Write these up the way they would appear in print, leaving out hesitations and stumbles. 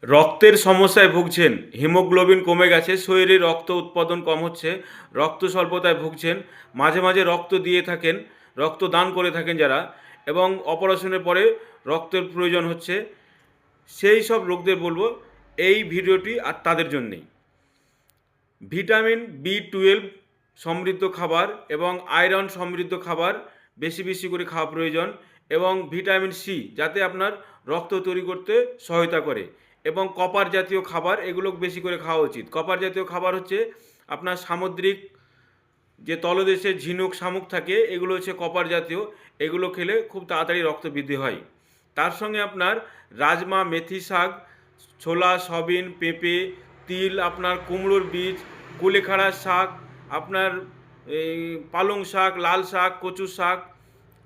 রক্তের সমস্যায় ভুগছেন, হিমোগ্লোবিন কমে গেছে, শরীরে রক্ত উৎপাদন কম হচ্ছে, রক্ত স্বল্পতায় ভুগছেন, মাঝে মাঝে রক্ত দিয়ে থাকেন, রক্ত দান করে থাকেন যারা, এবং অপারেশনের পরে রক্তের প্রয়োজন হচ্ছে, সেই সব রোগদের বলবো এই ভিডিওটি আর তাদের জন্যেই। ভিটামিন B12 সমৃদ্ধ খাবার এবং আয়রন সমৃদ্ধ খাবার বেশি বেশি করে খাওয়া প্রয়োজন, এবং ভিটামিন সি যাতে আপনার রক্ত তৈরি করতে সহায়তা করে, এবং কপার জাতীয় খাবার এগুলো বেশি করে খাওয়া উচিত। কপার জাতীয় খাবার হচ্ছে আপনার সামুদ্রিক যে তলদেশে ঝিনুক শামুক থাকে, এগুলো হচ্ছে কপার জাতীয়, এগুলো খেলে খুব তাড়াতাড়ি রক্ত বৃদ্ধি হয়। তার সঙ্গে আপনার রাজমা, মেথি শাক, ছোলা, সয়াবিন, পেঁপে, তিল, আপনার কুমড়োর বীজ, কুলেখাড়ার শাক, আপনার এই পালং শাক, লাল শাক, কচু শাক,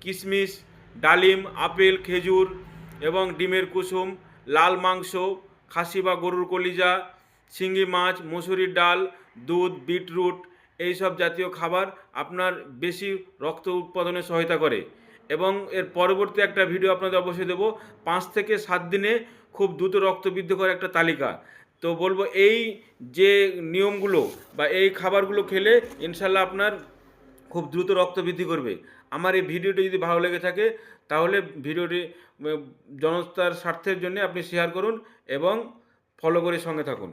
কিশমিশ, ডালিম, আপেল, খেজুর এবং ডিমের কুসুম, লাল মাংস, খাসি বা গরুর কলিজা, শিঙি মাছ, মসুরির ডাল, দুধ, বিটরুট, এই সব জাতীয় খাবার আপনার বেশি রক্ত উৎপাদনে সহায়তা করে। এবং এর পরবর্তী একটা ভিডিও আপনাদের অবশ্যই দেবো, 5 থেকে 7 দিনে খুব দ্রুত রক্ত বৃদ্ধি করে একটা তালিকা। তো বলবো এই যে নিয়মগুলো বা এই খাবারগুলো খেলে ইনশাল্লাহ আপনার খুব দ্রুত রক্ত বৃদ্ধি করবে। আমার এই ভিডিওটি যদি ভালো লেগে থাকে তাহলে ভিডিওটি জনতার স্বার্থের জন্য আপনি শেয়ার করুন এবং ফলো করে সঙ্গে থাকুন।